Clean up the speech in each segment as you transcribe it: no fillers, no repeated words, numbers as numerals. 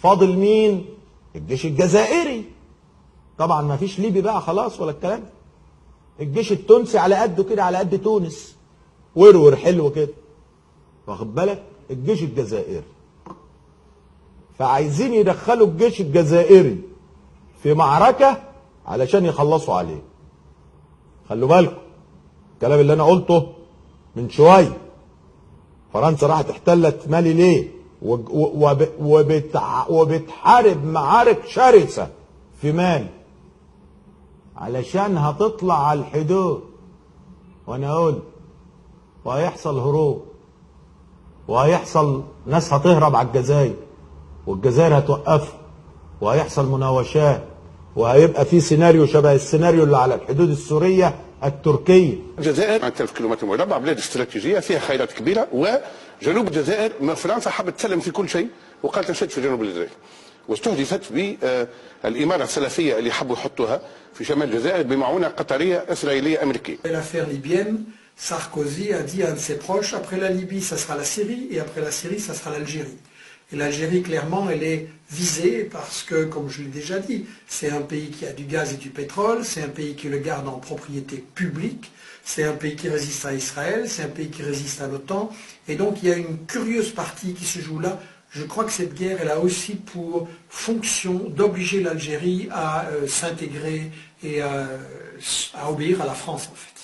فاضل مين؟ الجيش الجزائري. طبعا ما فيش ليبي بقى خلاص ولا الكلام ده. الجيش التونسي على قده كده، على قد تونس، ورور حلو كده، واخد بالك؟ الجيش الجزائري. فعايزين يدخلوا الجيش الجزائري في معركة علشان يخلصوا عليه. خلوا بالكم الكلام اللي انا قلته من شويه. فرنسا راحت احتلت مالي ليه؟ وبتحارب معارك شرسه في مالي علشان هتطلع على الحدود. وانا اقول وهيحصل هروب، وهيحصل ناس هتهرب على الجزائر، والجزائر هتوقفها، وهيحصل مناوشات، وهيبقى في سيناريو شبه السيناريو اللي على الحدود السوريه التركيه. الجزائر 1000 كيلومتر مربع، بلاد استراتيجيه فيها خيرات كبيره، وجنوب الجزائر ما فرنسا حبت تسلم في كل شيء وقالت نشد في جنوب الجزائر، واستهدفت بالاماره السلفيه اللي حبوا يحطوها في شمال الجزائر بمعونه قطريه اسرائيليه امريكيه. L'affaire libyenne, Sarkozy a dit à un de ses proches, après la Libye, ça sera la Syrie, et après la Syrie, ça sera l'Algérie. Et l'Algérie, clairement, elle est visée parce que, comme je l'ai déjà dit, c'est un pays qui a du gaz et du pétrole, c'est un pays qui le garde en propriété publique, c'est un pays qui résiste à Israël, c'est un pays qui résiste à l'OTAN. Et donc, il y a une curieuse partie qui se joue là. Je crois que cette guerre, elle a aussi pour fonction d'obliger l'Algérie à s'intégrer et à obéir à la France, en fait.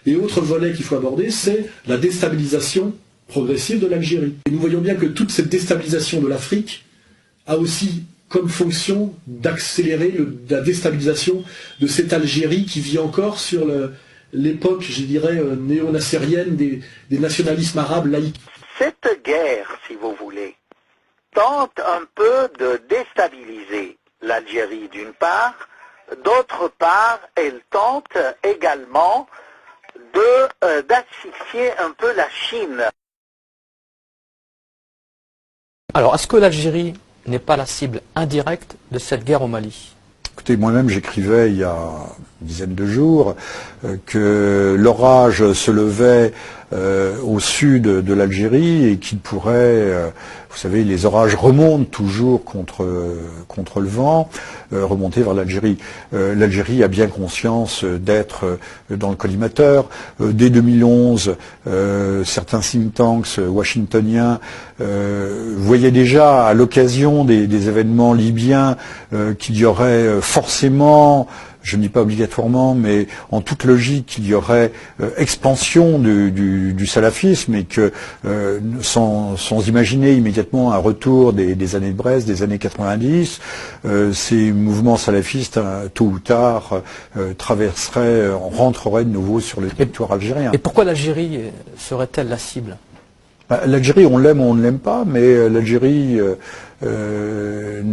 Et autre volet qu'il faut aborder, c'est la déstabilisation progressive de l'Algérie. Et nous voyons bien que toute cette déstabilisation de l'Afrique a aussi comme fonction d'accélérer la déstabilisation de cette Algérie qui vit encore sur l'époque, je dirais, néo-nassérienne des nationalismes arabes laïcs. Cette guerre, si vous voulez, tente un peu de déstabiliser l'Algérie d'une part, d'autre part, elle tente également d'asphyxier un peu la Chine. Alors, est-ce que l'Algérie n'est pas la cible indirecte de cette guerre au Mali? Écoutez, moi-même j'écrivais il y a une dizaine de jours que l'orage se levait au sud de l'Algérie et qu'il pourrait, vous savez, les orages remontent toujours contre le vent, remonter vers l'Algérie. L'Algérie a bien conscience d'être dans le collimateur. Dès 2011, certains think tanks washingtoniens voyaient déjà à l'occasion des événements libyens qu'il y aurait forcément, je ne dis pas obligatoirement, mais en toute logique, qu'il y aurait expansion du salafisme et que sans imaginer immédiatement un retour des années de Brest, des années 90, ces mouvements salafistes, tôt ou tard, rentreraient de nouveau sur le territoire algérien. Et pourquoi l'Algérie serait-elle la cible? L'Algérie, on l'aime ou on ne l'aime pas, mais l'Algérie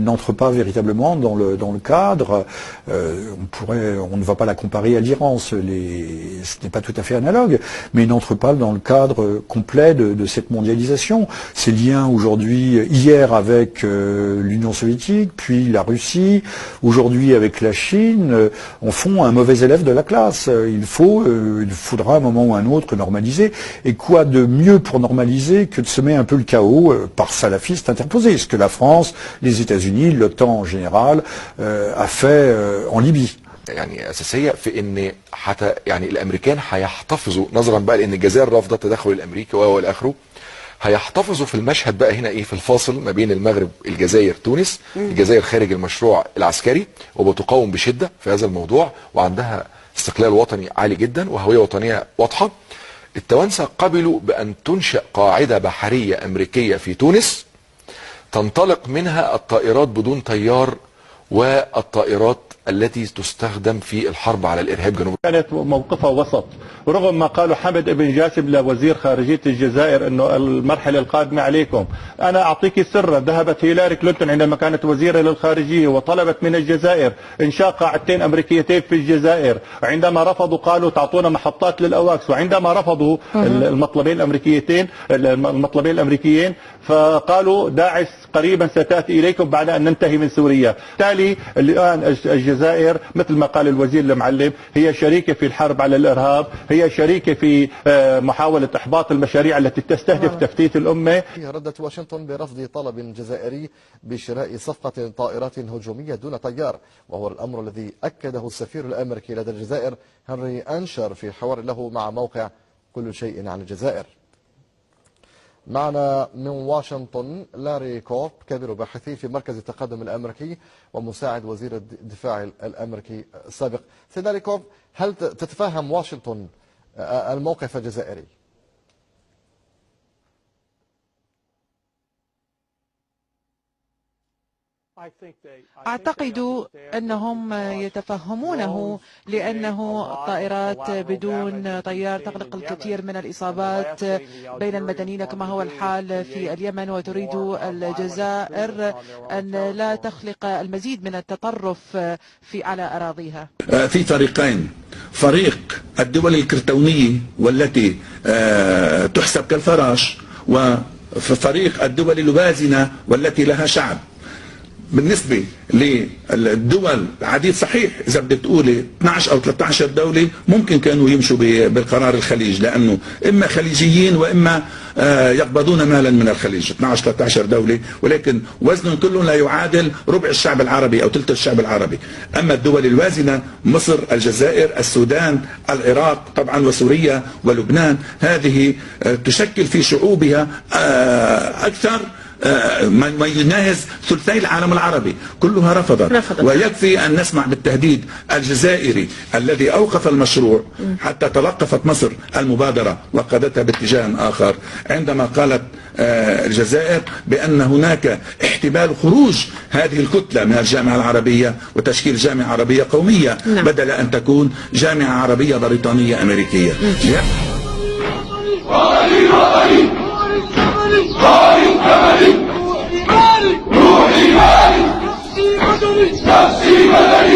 n'entre pas véritablement dans le cadre. On ne va pas la comparer à l'Iran, ce n'est pas tout à fait analogue, mais il n'entre pas dans le cadre complet de cette mondialisation. Ces liens aujourd'hui, hier avec l'Union soviétique, puis la Russie, aujourd'hui avec la Chine, en font un mauvais élève de la classe. Il faudra un moment ou un autre normaliser. Et quoi de mieux pour normaliser que de semer un peu le chaos par salafistes interposés, ce que la France, les États-Unis, l'OTAN en général a fait en Libye. يعني اساسيه في ان حتى يعني الامريكان هيحتفظوا نظرا بقى لان الجزائر رافضه التدخل الامريكي والى اخره، هيحتفظوا في المشهد بقى هنا ايه في الفاصل ما بين المغرب الجزائر تونس. الجزائر خارج المشروع العسكري وبتقاوم بشده في هذا الموضوع وعندها استقلال وطني عالي جدا وهويه وطنيه واضحه. التوانسه قبلوا بان تنشأ قاعده بحريه امريكيه في تونس تنطلق منها الطائرات بدون طيار والطائرات التي تستخدم في الحرب على الارهاب جنوب. كانت موقفها وسط، رغم ما قاله حمد ابن جاسم لوزير خارجيه الجزائر انه المرحله القادمه عليكم. انا اعطيك سرا، ذهبت هيلاري كلينتون عندما كانت وزيره للخارجيه وطلبت من الجزائر انشاء قاعدتين امريكيتين في الجزائر، عندما رفضوا قالوا تعطونا محطات للاواكس، وعندما رفضوا المطلبين الامريكيين فقالوا داعش قريبا ستاتي اليكم بعد ان ننتهي من سوريا. بالتالي وبالتالي الآن الجزائر مثل ما قال الوزير المعلم هي شريكة في الحرب على الإرهاب، هي شريكة في محاولة إحباط المشاريع التي تستهدف تفتيت الأمة. ردت واشنطن برفض طلب جزائري بشراء صفقة طائرات هجومية دون طيار، وهو الأمر الذي أكده السفير الأمريكي لدى الجزائر هنري أنشر في حوار له مع موقع كل شيء عن الجزائر. معنا من واشنطن لاري كوب كبير باحثي في مركز التقدم الأمريكي ومساعد وزير الدفاع الأمريكي السابق. سيد لاري كوب، هل تتفهم واشنطن الموقف الجزائري؟ أعتقد أنهم يتفهمونه، لأنه طائرات بدون طيار تخلق الكثير من الإصابات بين المدنيين كما هو الحال في اليمن، وتريد الجزائر أن لا تخلق المزيد من التطرف على أراضيها. في فريقين، فريق الدول الكرتونية والتي تحسب كالفراش، وفريق الدول الوازنة والتي لها شعب. بالنسبة للدول عديد صحيح، إذا بدك تقولي 12 أو 13 دولة ممكن كانوا يمشوا بالقرار الخليج، لأنه إما خليجيين وإما يقبضون مالا من الخليج. 12-13 دولة، ولكن وزنهم كله لا يعادل ربع الشعب العربي أو ثلث الشعب العربي. أما الدول الوازنة مصر، الجزائر، السودان، العراق طبعا وسوريا ولبنان، هذه تشكل في شعوبها أكثر ما يناهز ثلثي العالم العربي، كلها رفضت. ويكفي أن نسمع بالتهديد الجزائري الذي أوقف المشروع حتى تلقفت مصر المبادرة وقادتها باتجاه آخر، عندما قالت الجزائر بأن هناك احتمال خروج هذه الكتلة من الجامعة العربية وتشكيل جامعة عربية قومية بدل أن تكون جامعة عربية بريطانية أمريكية. روحي مالي نفسي بدني